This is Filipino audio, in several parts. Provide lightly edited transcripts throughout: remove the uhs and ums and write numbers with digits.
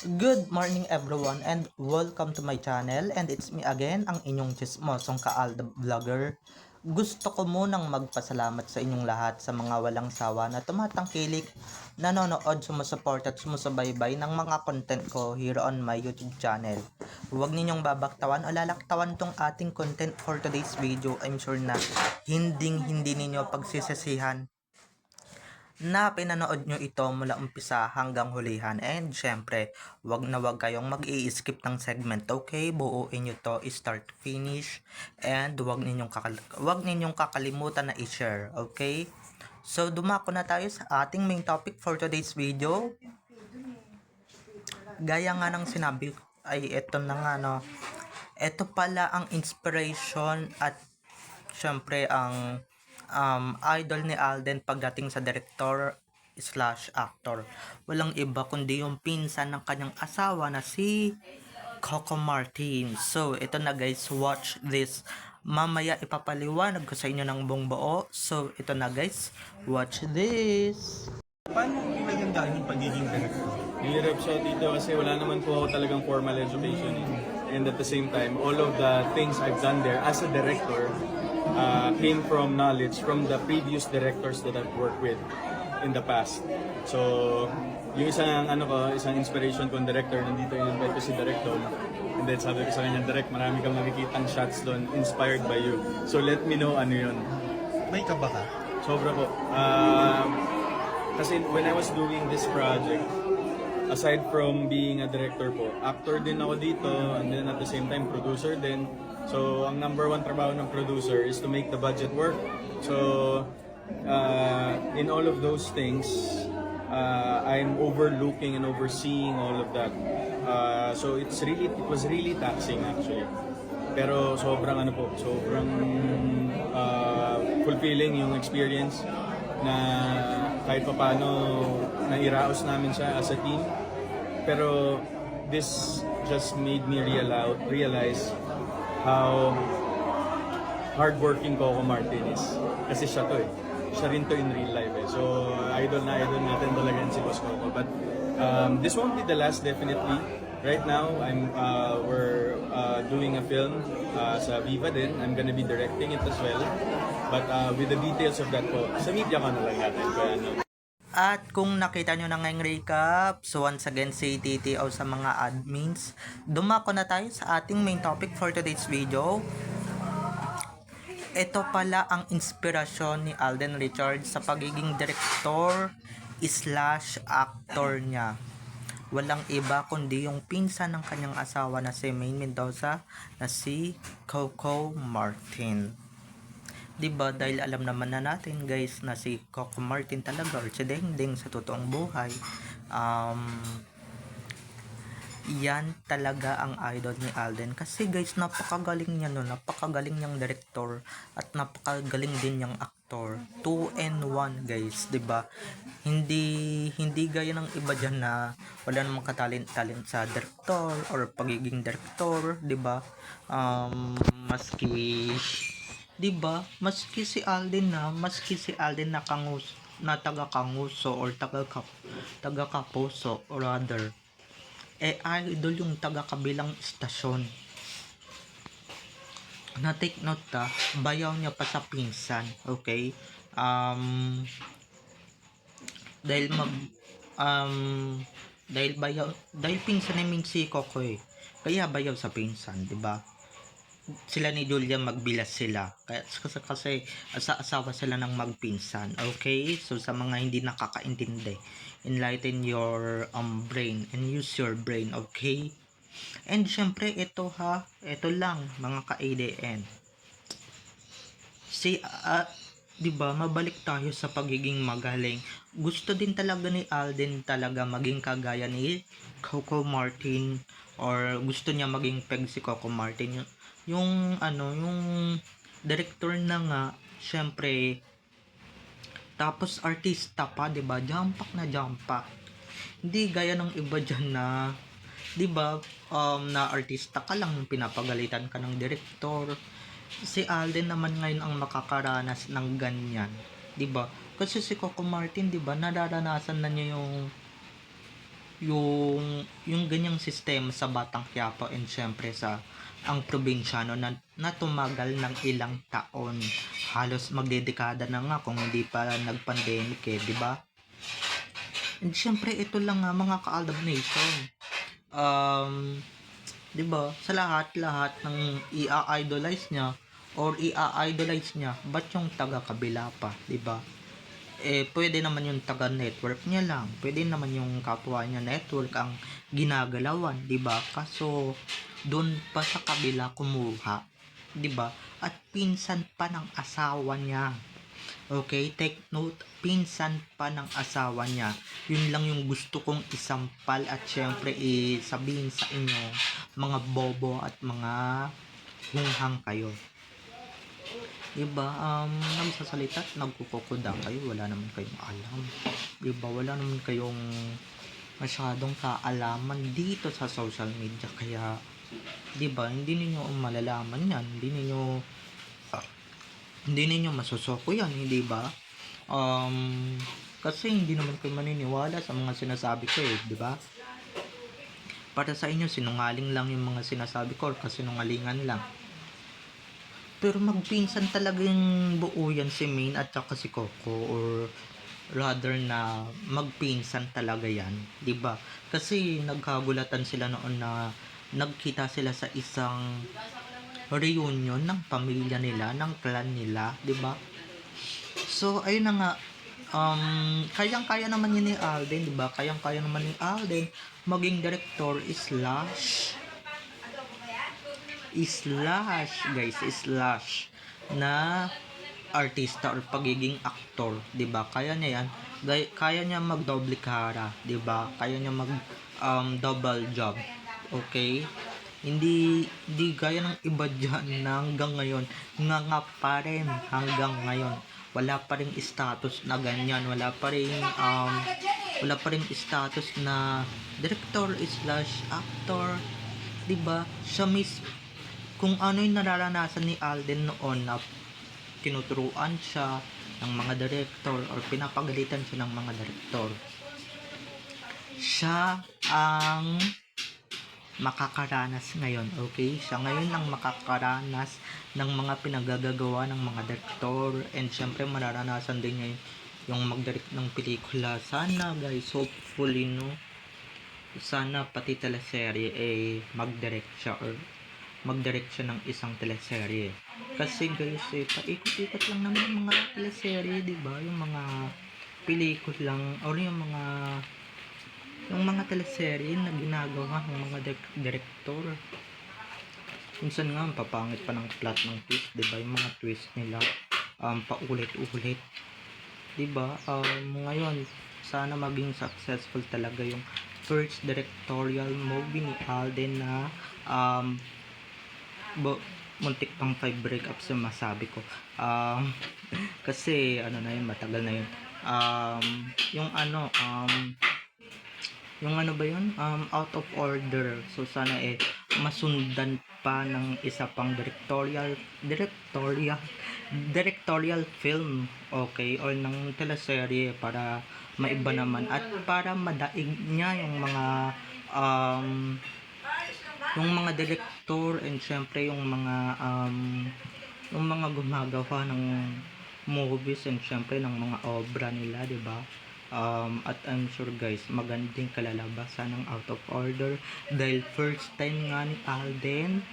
Good morning everyone and welcome to my channel, and it's me again, ang inyong chismosong Kaalda Vlogger. Gusto ko munang magpasalamat sa inyong lahat sa mga walang sawa na tumatangkilik, nanonood, sumusuport at sumusubaybay ng mga content ko here on my YouTube channel. Huwag ninyong babaktawan o lalaktawan tong ating content for today's video. I'm sure na hindi ninyo pagsisisihan na pinanood nyo ito mula umpisa hanggang hulihan. And syempre, wag na wag kayong mag-i-skip ng segment, okay? Buuin nyo to start to finish, and wag ninyong kakalimutan na i-share, okay? So dumako na tayo sa ating main topic for today's video. Gaya nga ng sinabi, ay ito na nga, no? Ito pala ang inspiration at syempre ang idol ni Alden pagdating sa director slash actor. Walang iba kundi yung pinsan ng kanyang asawa na si Coco Martin. So, ito na guys, watch this. Mamaya ipapaliwanag ko sa inyo ng buong buo. So, ito na guys, watch this. Paano pinagandaan yung pagiging director? Hirap siya dito kasi wala naman po ako talagang formal education. And at the same time, all of the things I've done there as a director came from knowledge from the previous directors that I've worked with in the past. So, yung isang inspiration kong director, nandito yung invite ko si Director. And then sabi ko sa kanya, Direct, marami kang nakikitang shots doon inspired by you. So let me know ano yun. May kaba ka? Sobra po. Kasi when I was doing this project, aside from being a director po, actor din ako dito, and then at the same time producer din. So ang number one trabaho ng producer is to make the budget work. So in all of those things, I'm overlooking and overseeing all of that. So it was really taxing actually. Pero sobrang fulfilling yung experience na kahit pa paano nairaos namin siya as a team. Pero this just made me realize how hardworking Coco Martin is. Kasi siya to eh. Siya rin to in real life eh. So idol natin talaga si Boss Coco. But this won't be the last definitely. Right now, we're doing a film sa Viva din. I'm gonna be directing it as well. But with the details of that po, sa media ko na lang natin. Kaya, no. At kung nakita nyo na ngayong recap, so once again si TTO sa mga admins, dumako na tayo sa ating main topic for today's video. Ito pala ang inspirasyon ni Alden Richards sa pagiging director slash actor niya. Walang iba kundi yung pinsan ng kanyang asawa na si Maine Mendoza na si Coco Martin. Diba, dahil alam naman na natin guys na si Coco Martin talaga, or si Dengdeng sa totoong buhay, yan talaga ang idol ni Alden. Kasi guys, napakagaling niya, no? Napakagaling niyang director at napakagaling din niyang actor. 2 and 1 guys, 'di ba? Hindi gaya ng iba diyan na wala namang katalent sa director or pagiging director, 'di ba? Maski 'di ba? Maski si Alden na taga-Kanguso or taga-Kapuso or rather, idol yung taga-kabilang istasyon. Na take note bayaw niya pa sa pinsan, okay? Dahil dahil pinsan ni si Coco eh. Kaya bayaw sa pinsan, 'di ba? Sila ni Julia magbilas sila. Kasi asawa sila ng magpinsan. Okay? So sa mga hindi nakakaintindi, enlighten your brain and use your brain, okay? And syempre ito lang mga ka-ADN. Di ba, mabalik tayo sa pagiging magaling. Gusto din talaga ni Alden talaga maging kagaya ni Coco Martin, or gusto niya maging peg si Coco Martin. Yung director na nga, syempre, tapos artista pa, 'di ba? Jampak. Hindi gaya ng iba diyan na, 'di ba, na artista ka lang, pinapagalitan ka ng director. Si Alden naman ngayon ang makakaranas ng ganyan, 'di ba? Kasi si Coco Martin, 'di ba, nararanasan na niya yung yung ganyang sistema sa Batang Quiapo and syempre sa ang probinsyano na tumagal ng ilang taon. Halos magdedekada na nga kung hindi pa nag-pandemic di ba? And syempre ito lang nga mga ka-Aldab Nation. Di ba? Sa lahat-lahat ng i-idolize niya or i-idolize niya, ba't yung taga-kabila pa, di ba? Pwede naman yung taga-network niya lang. Pwede naman yung kapwa niya network ang ginagalawan, di ba? Kaso, doon pa sa kabila kumuha, di ba? At pinsan pa ng asawa niya. Okay, take note, pinsan pa ng asawa niya. Yun lang yung gusto kong isampal at syempre sabihin sa inyo, mga bobo at mga hunghang kayo. Diba, nagsasalita at nagkukukuda kayo, wala naman kayong alam. Diba, wala naman kayong masyadong kaalaman dito sa social media. Kaya, diba, hindi ninyo malalaman yan. Hindi ninyo masusoko yan, hindi ba? Kasi hindi naman kayo maniniwala sa mga sinasabi ko di ba? Para sa inyo, sinungaling lang yung mga sinasabi ko or kasinungalingan lang. Pero magpinsan talaga yung buo yan si Main at saka si Coco, or rather na magpinsan talaga yan, 'di ba? Kasi nagkagulatan sila noon na nagkita sila sa isang reunion ng pamilya nila, ng clan nila, 'di ba? So ayun na nga, kayang-kaya naman yun ni Alden, 'di ba? Kayang-kaya naman ni Alden maging director slash na artista or pagiging aktor, 'di ba? Kaya niya 'yan. Kaya niya magdoble cara, 'di ba? Kaya niya mag double job. Okay? Hindi gaya ng iba diyan na hanggang ngayon nga pa rin hanggang ngayon. Wala pa ring status na ganyan, wala pa ring status na director slash actor, 'di ba? Siya kung ano yung nararanasan ni Alden noon na tinuturuan siya ng mga director or pinapagalitan siya ng mga director, siya ang makakaranas ngayon, okay? Siya ngayon ang makakaranas ng mga pinagagagawa ng mga director, and syempre mararanasan din niya yung mag-direct ng pelikula. Sana guys, hopefully sana pati teleserye mag-direct siya or mag-direct siya ng isang teleserye. Kasi guys, paikot-ikot lang naman yung mga teleserye, di ba? Yung mga pelikula lang or yung mga teleserye na ginagawa ng mga director. Minsan nga papangit pa ng plot ng twist, di ba? Yung mga twist nila paulit-ulit. Di ba? Ngayon sana maging successful talaga yung first directorial movie ni Alden na muntik pang 5 breakups yung masabi ko. Kasi ano na yun, matagal na yun. Yung ba yun? Out of Order. So sana masundan pa ng isa pang directorial film, okay, or ng teleserye para maiba naman at para madaig niya yung mga director and syempre yung mga gumagawa ng movies and syempre ng mga obra nila, di ba? At I'm sure guys, magandang kalalabasan ng Out of Order dahil first time nga ni Alden,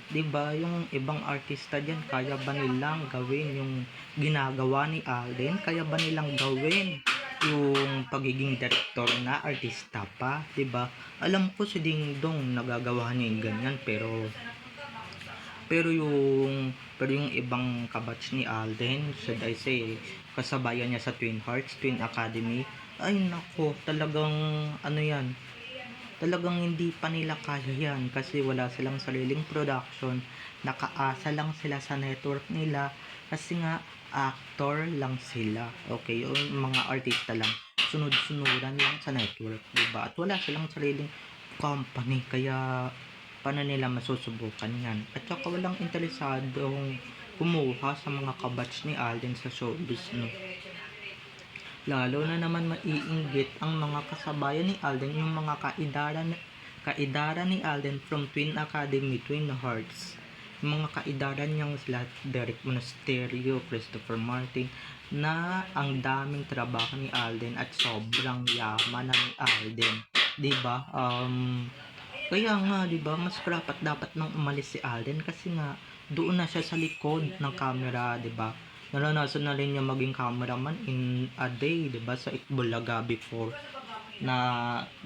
di ba? Yung ibang artista diyan, kaya ba nilang gawin yung ginagawa ni Alden? Kaya ba nilang gawin yung pagiging director na artista pa, 'di ba? Alam ko si Ding Dong nagagawa niya yung ganyan, pero yung ibang kabatch ni Alden, should I say, kasabayan niya sa Twin Hearts, Twin Academy, ay nako, talagang talagang hindi pa nila kaya yan kasi wala silang sariling production, nakaasa lang sila sa network nila kasi nga actor lang sila, okay, o mga artista lang, sunod-sunuran lang sa network, diba? At wala silang sariling company, kaya paano nila masusubukan yan? At saka walang interesadong kumuha sa mga kabatch ni Alden sa showbiz, no? Lalo na naman maiinggit ang mga kasabayan ni Alden, yung mga kaidaran ni Alden from Twin Academy, Twin Hearts. Yung mga kaidaran niyang sila Derek Monasterio, Christopher Martin, na ang daming trabaho ni Alden at sobrang yaman ng Alden. 'Di ba? Kaya nga, 'di ba, mas dapat nang umalis si Alden kasi nga doon na siya sa likod ng camera, 'di ba? Naranasan na rin niya maging cameraman in a day, 'di ba, sa Itbulaga before. Na,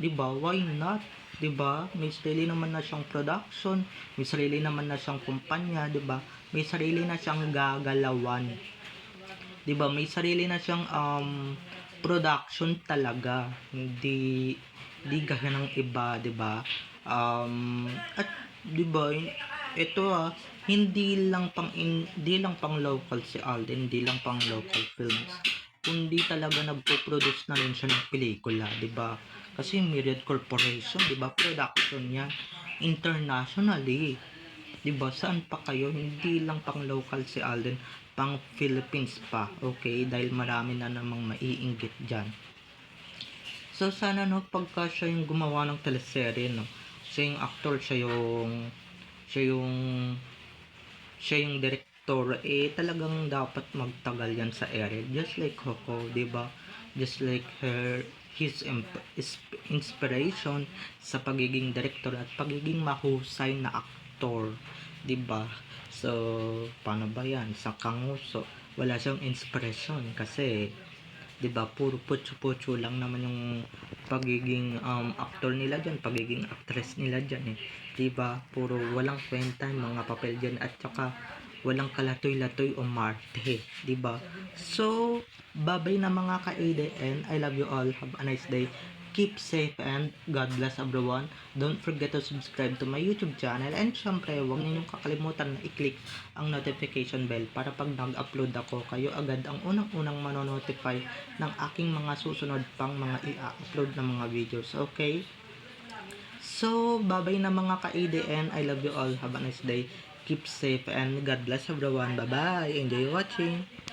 'di ba, why not? 'Di ba? May sarili naman na siyang production, may sarili naman na siyang kumpanya, 'di ba? May sarili na siyang gagalawan. 'Di ba? May sarili na siyang production talaga. Hindi gaya ng iba, 'di ba? At 'di ba, ito hindi lang pang local si Alden, hindi lang pang local films, kundi talaga nagpo-produce na rin siya ng pelikula, 'di ba? Kasi Myriad Corporation, 'di ba? Production niya internationally. 'Di ba? Saan pa kayo? Hindi lang pang local si Alden, pang Philippines pa. Okay? Dahil marami na namang maiinggit diyan. So sana pagka siya yung gumawa ng teleserye, siya yung actor, siya yung director, talagang dapat magtagal yan sa ere. Just like Coco, 'di ba? Just like his inspiration sa pagiging director at pagiging mahusay na aktor, 'di ba? So, paano ba yan? Sa Kanguso, wala siyang inspiration kasi 'di ba, puro putyo-putyo lang naman yung pagiging actor nila diyan, pagiging actress nila diyan 'di ba? Puro walang kwenta yung mga papel diyan at saka walang kalatoy-latoy o marte, 'di ba? So, babay na mga ka-ADN. I love you all. Have a nice day. Keep safe and God bless everyone. Don't forget to subscribe to my YouTube channel and syempre, huwag ninyong kakalimutan na i-click ang notification bell para pag nag-upload ako, kayo agad ang unang-unang manonotify ng aking mga susunod pang mga i-upload na mga videos. Okay? So, babay na mga ka-ADN. I love you all. Have a nice day. Keep safe and God bless everyone. Bye-bye. Enjoy watching.